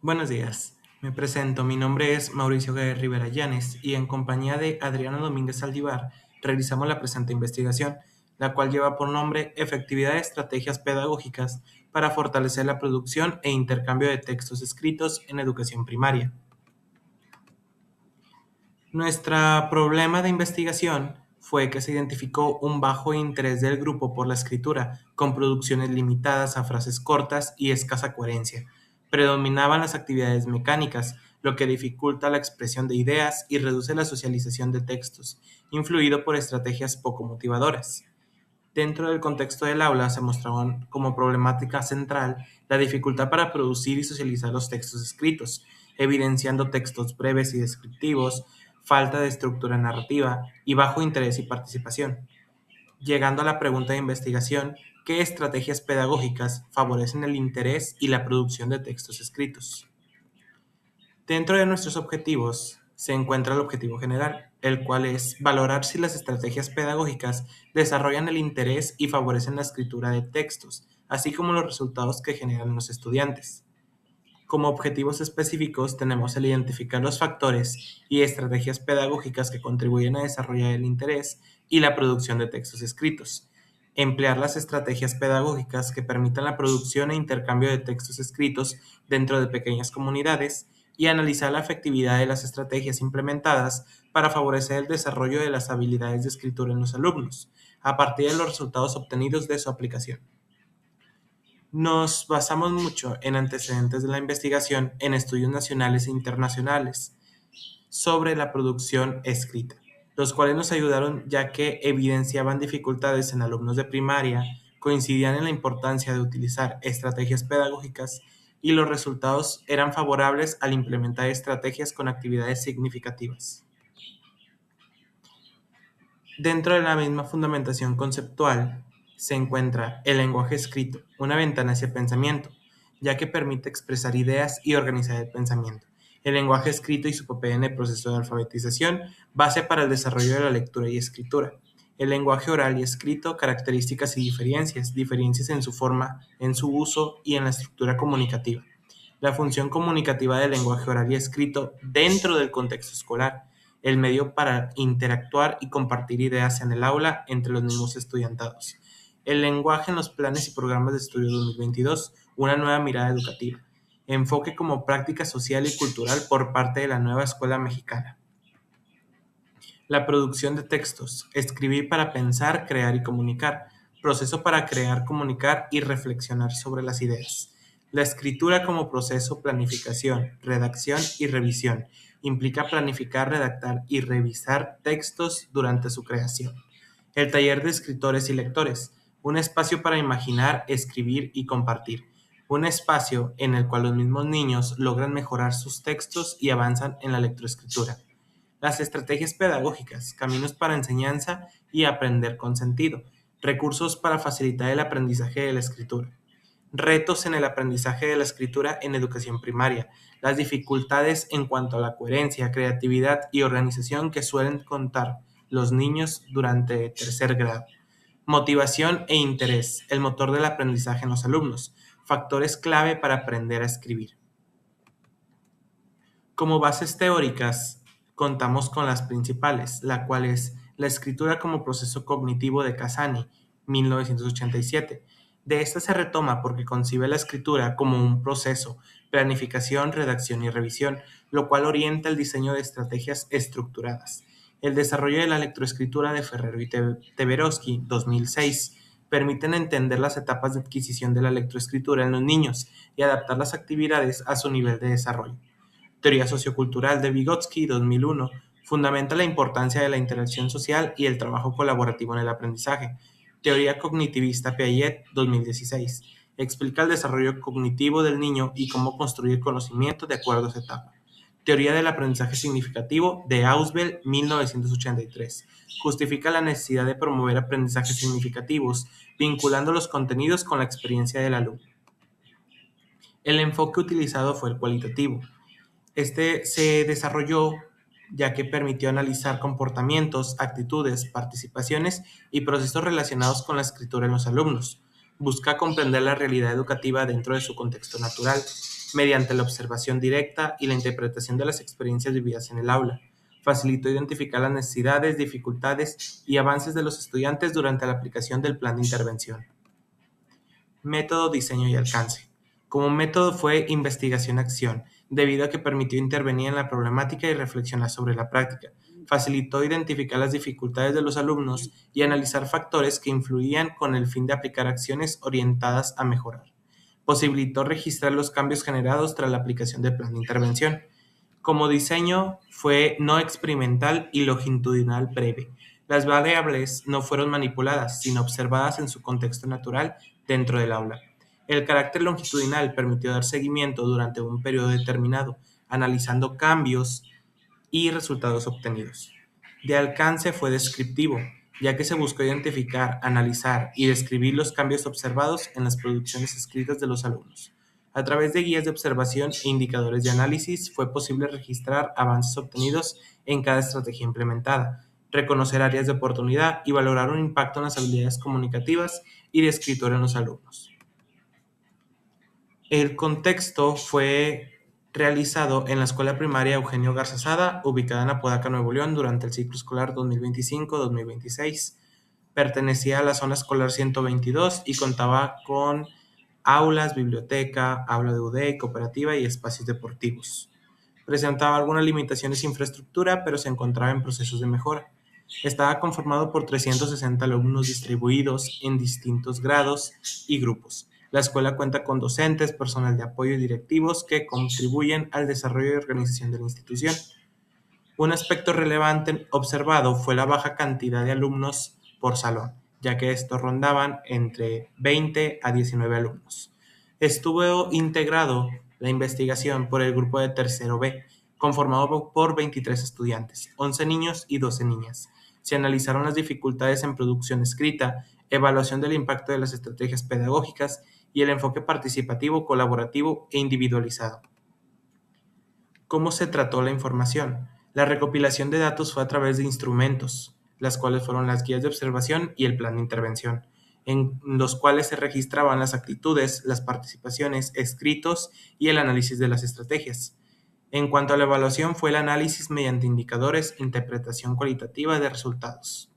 Buenos días, me presento. Mi nombre es Mauricio G. Rivera Llanes y en compañía de Adriana Domínguez Saldívar realizamos la presente investigación, la cual lleva por nombre Efectividad de estrategias pedagógicas para fortalecer la producción e intercambio de textos escritos en educación primaria. Nuestro problema de investigación fue que se identificó un bajo interés del grupo por la escritura, con producciones limitadas a frases cortas y escasa coherencia. Predominaban las actividades mecánicas, lo que dificulta la expresión de ideas y reduce la socialización de textos, influido por estrategias poco motivadoras. Dentro del contexto del aula se mostraban como problemática central la dificultad para producir y socializar los textos escritos, evidenciando textos breves y descriptivos, falta de estructura narrativa y bajo interés y participación. Llegando a la pregunta de investigación, ¿qué estrategias pedagógicas favorecen el interés y la producción de textos escritos? Dentro de nuestros objetivos se encuentra el objetivo general, el cual es valorar si las estrategias pedagógicas desarrollan el interés y favorecen la escritura de textos, así como los resultados que generan los estudiantes. Como objetivos específicos tenemos el identificar los factores y estrategias pedagógicas que contribuyen a desarrollar el interés y la producción de textos escritos. Emplear las estrategias pedagógicas que permitan la producción e intercambio de textos escritos dentro de pequeñas comunidades y analizar la efectividad de las estrategias implementadas para favorecer el desarrollo de las habilidades de escritura en los alumnos, a partir de los resultados obtenidos de su aplicación. Nos basamos mucho en antecedentes de la investigación en estudios nacionales e internacionales sobre la producción escrita, los cuales nos ayudaron ya que evidenciaban dificultades en alumnos de primaria, coincidían en la importancia de utilizar estrategias pedagógicas y los resultados eran favorables al implementar estrategias con actividades significativas. Dentro de la misma fundamentación conceptual se encuentra el lenguaje escrito, una ventana hacia el pensamiento, ya que permite expresar ideas y organizar el pensamiento. El lenguaje escrito y su papel en el proceso de alfabetización, base para el desarrollo de la lectura y escritura. El lenguaje oral y escrito, características y diferencias, diferencias en su forma, en su uso y en la estructura comunicativa. La función comunicativa del lenguaje oral y escrito dentro del contexto escolar, el medio para interactuar y compartir ideas en el aula entre los mismos estudiantados. El lenguaje en los planes y programas de estudio 2022, una nueva mirada educativa. Enfoque como práctica social y cultural por parte de la nueva escuela mexicana. La producción de textos, escribir para pensar, crear y comunicar, proceso para crear, comunicar y reflexionar sobre las ideas. La escritura como proceso, planificación, redacción y revisión, implica planificar, redactar y revisar textos durante su creación. El taller de escritores y lectores, un espacio para imaginar, escribir y compartir. Un espacio en el cual los mismos niños logran mejorar sus textos y avanzan en la lectoescritura. Las estrategias pedagógicas, caminos para enseñanza y aprender con sentido, recursos para facilitar el aprendizaje de la escritura, retos en el aprendizaje de la escritura en educación primaria, las dificultades en cuanto a la coherencia, creatividad y organización que suelen contar los niños durante tercer grado, motivación e interés, el motor del aprendizaje en los alumnos, factores clave para aprender a escribir. Como bases teóricas, contamos con las principales, la cual es la escritura como proceso cognitivo de Casani, 1987. De esta se retoma porque concibe la escritura como un proceso, planificación, redacción y revisión, lo cual orienta el diseño de estrategias estructuradas. El desarrollo de la lectoescritura de Ferrero y Teberoski, 2006, permiten entender las etapas de adquisición de la lectoescritura en los niños y adaptar las actividades a su nivel de desarrollo. Teoría sociocultural de Vygotsky, 2001, fundamenta la importancia de la interacción social y el trabajo colaborativo en el aprendizaje. Teoría cognitivista Piaget, 2016, explica el desarrollo cognitivo del niño y cómo construir conocimiento de acuerdo a su etapa. Teoría del aprendizaje significativo de Ausubel, 1983, justifica la necesidad de promover aprendizajes significativos, vinculando los contenidos con la experiencia del alumno. El enfoque utilizado fue el cualitativo. Este se desarrolló ya que permitió analizar comportamientos, actitudes, participaciones y procesos relacionados con la escritura en los alumnos. Busca comprender la realidad educativa dentro de su contexto natural. mediante la observación directa y la interpretación de las experiencias vividas en el aula. Facilitó identificar las necesidades, dificultades y avances de los estudiantes durante la aplicación del plan de intervención. Método, diseño y alcance. Como método fue investigación-acción, debido a que permitió intervenir en la problemática y reflexionar sobre la práctica. Facilitó identificar las dificultades de los alumnos y analizar factores que influían con el fin de aplicar acciones orientadas a mejorar. Posibilitó registrar los cambios generados tras la aplicación del plan de intervención. Como diseño fue no experimental y longitudinal breve. Las variables no fueron manipuladas, sino observadas en su contexto natural dentro del aula. El carácter longitudinal permitió dar seguimiento durante un periodo determinado, analizando cambios y resultados obtenidos. De alcance fue descriptivo, ya que se buscó identificar, analizar y describir los cambios observados en las producciones escritas de los alumnos. A través de guías de observación e indicadores de análisis fue posible registrar avances obtenidos en cada estrategia implementada, reconocer áreas de oportunidad y valorar un impacto en las habilidades comunicativas y de escritura en los alumnos. El contexto fue realizado en la Escuela Primaria Eugenio Garza Sada, ubicada en Apodaca, Nuevo León, durante el ciclo escolar 2025-2026. Pertenecía a la zona escolar 122 y contaba con aulas, biblioteca, aula de UDE, cooperativa y espacios deportivos. Presentaba algunas limitaciones de infraestructura, pero se encontraba en procesos de mejora. Estaba conformado por 360 alumnos distribuidos en distintos grados y grupos. La escuela cuenta con docentes, personal de apoyo y directivos que contribuyen al desarrollo y organización de la institución. Un aspecto relevante observado fue la baja cantidad de alumnos por salón, ya que estos rondaban entre 20 a 19 alumnos. Estuvo integrado la investigación por el grupo de tercero B, conformado por 23 estudiantes, 11 niños y 12 niñas. Se analizaron las dificultades en producción escrita, evaluación del impacto de las estrategias pedagógicas y el enfoque participativo, colaborativo e individualizado. ¿Cómo se trató la información? La recopilación de datos fue a través de instrumentos, las cuales fueron las guías de observación y el plan de intervención, en los cuales se registraban las actitudes, las participaciones, escritos y el análisis de las estrategias. En cuanto a la evaluación, fue el análisis mediante indicadores, interpretación cualitativa de resultados.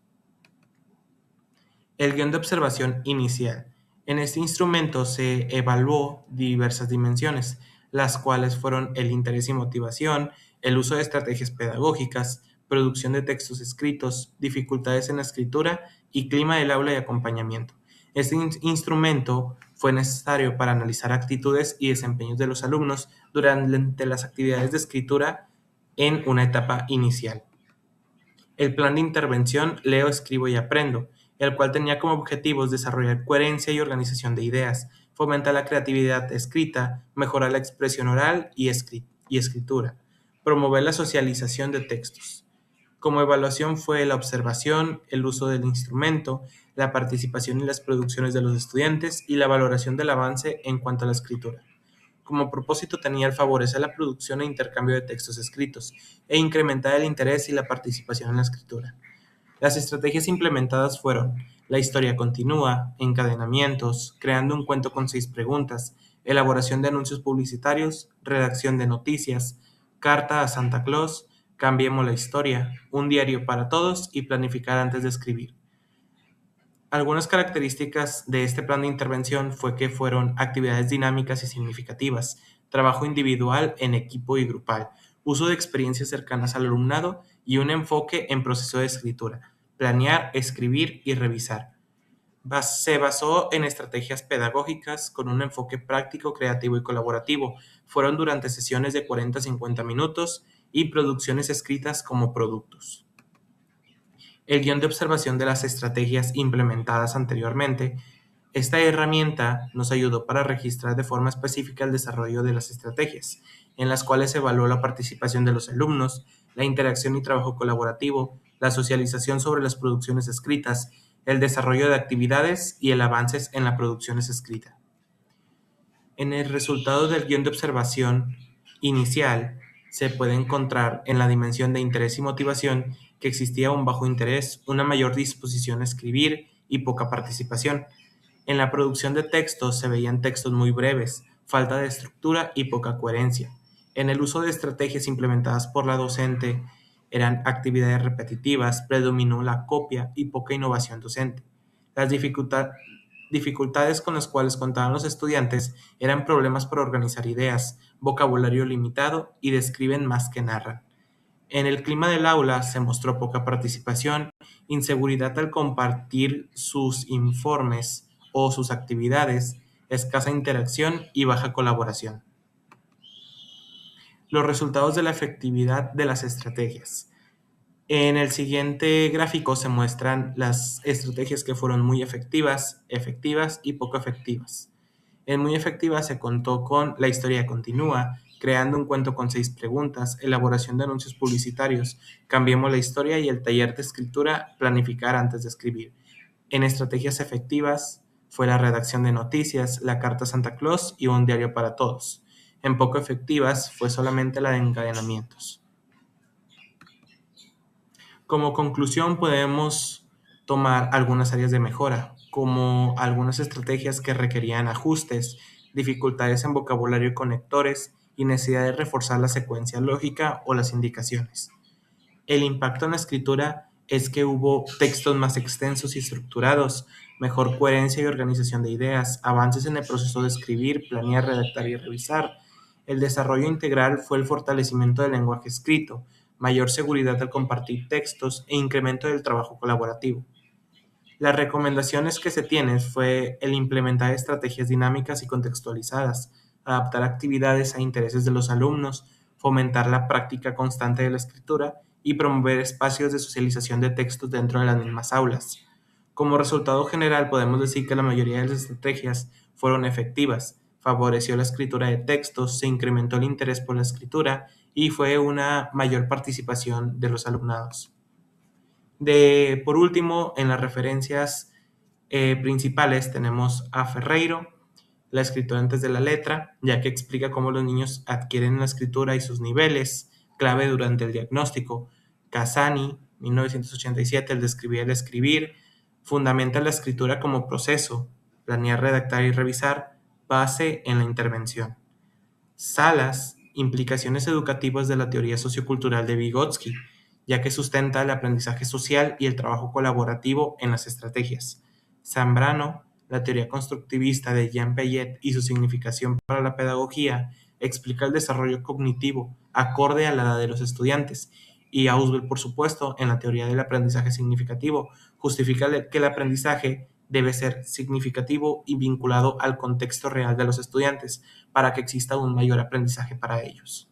El guión de observación inicial. En este instrumento se evaluó diversas dimensiones, las cuales fueron el interés y motivación, el uso de estrategias pedagógicas, producción de textos escritos, dificultades en la escritura y clima del aula y acompañamiento. Este instrumento fue necesario para analizar actitudes y desempeños de los alumnos durante las actividades de escritura en una etapa inicial. El plan de intervención Leo, escribo y aprendo, el cual tenía como objetivos desarrollar coherencia y organización de ideas, fomentar la creatividad escrita, mejorar la expresión oral y escritura, promover la socialización de textos. Como evaluación fue la observación, el uso del instrumento, la participación en las producciones de los estudiantes y la valoración del avance en cuanto a la escritura. Como propósito tenía el favorecer la producción e intercambio de textos escritos e incrementar el interés y la participación en la escritura. Las estrategias implementadas fueron la historia continua, encadenamientos, creando un cuento con 6 preguntas, elaboración de anuncios publicitarios, redacción de noticias, carta a Santa Claus, cambiemos la historia, un diario para todos y planificar antes de escribir. Algunas características de este plan de intervención fue que fueron actividades dinámicas y significativas, trabajo individual, en equipo y grupal, uso de experiencias cercanas al alumnado y un enfoque en proceso de escritura, planear, escribir y revisar. Se basó en estrategias pedagógicas con un enfoque práctico, creativo y colaborativo. Fueron durante sesiones de 40 a 50 minutos y producciones escritas como productos. El guión de observación de las estrategias implementadas anteriormente. Esta herramienta nos ayudó para registrar de forma específica el desarrollo de las estrategias, en las cuales se evaluó la participación de los alumnos, la interacción y trabajo colaborativo, la socialización sobre las producciones escritas, el desarrollo de actividades y el avances en las producciones escritas. En el resultado del guión de observación inicial se puede encontrar en la dimensión de interés y motivación que existía un bajo interés, una mayor disposición a escribir y poca participación. En la producción de textos se veían textos muy breves, falta de estructura y poca coherencia. En el uso de estrategias implementadas por la docente eran actividades repetitivas, predominó la copia y poca innovación docente. Las dificultades con las cuales contaban los estudiantes eran problemas para organizar ideas, vocabulario limitado y describen más que narran. En el clima del aula se mostró poca participación, inseguridad al compartir sus informes o sus actividades, escasa interacción y baja colaboración. Los resultados de la efectividad de las estrategias. En el siguiente gráfico se muestran las estrategias que fueron muy efectivas y poco efectivas. En muy efectiva se contó con La historia continúa, creando un cuento con 6 preguntas, elaboración de anuncios publicitarios, cambiemos la historia y el taller de escritura, planificar antes de escribir. En estrategias efectivas fue la redacción de noticias, la carta Santa Claus y un diario para todos. En poco efectivas fue solamente la de encadenamientos. Como conclusión podemos tomar algunas áreas de mejora, como algunas estrategias que requerían ajustes, dificultades en vocabulario y conectores y necesidad de reforzar la secuencia lógica o las indicaciones. El impacto en la escritura es que hubo textos más extensos y estructurados, mejor coherencia y organización de ideas, avances en el proceso de escribir, planear, redactar y revisar. El desarrollo integral fue el fortalecimiento del lenguaje escrito, mayor seguridad al compartir textos e incremento del trabajo colaborativo. Las recomendaciones que se tienen fue el implementar estrategias dinámicas y contextualizadas, adaptar actividades a intereses de los alumnos, fomentar la práctica constante de la escritura y promover espacios de socialización de textos dentro de las mismas aulas. Como resultado general, podemos decir que la mayoría de las estrategias fueron efectivas, favoreció la escritura de textos, se incrementó el interés por la escritura y fue una mayor participación de los alumnados. Por último, en las referencias principales tenemos a Ferreiro, la escritura antes de la letra, ya que explica cómo los niños adquieren la escritura y sus niveles, clave durante el diagnóstico. Casani, 1987, el de escribir y el escribir, fundamenta la escritura como proceso, planear, redactar y revisar, base en la intervención. Salas, implicaciones educativas de la teoría sociocultural de Vygotsky, ya que sustenta el aprendizaje social y el trabajo colaborativo en las estrategias. Zambrano, la teoría constructivista de Jean Piaget y su significación para la pedagogía, explica el desarrollo cognitivo acorde a la edad de los estudiantes. Y Ausubel, por supuesto, en la teoría del aprendizaje significativo, justifica que el aprendizaje debe ser significativo y vinculado al contexto real de los estudiantes para que exista un mayor aprendizaje para ellos.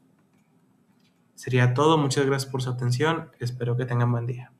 Sería todo, muchas gracias por su atención, espero que tengan buen día.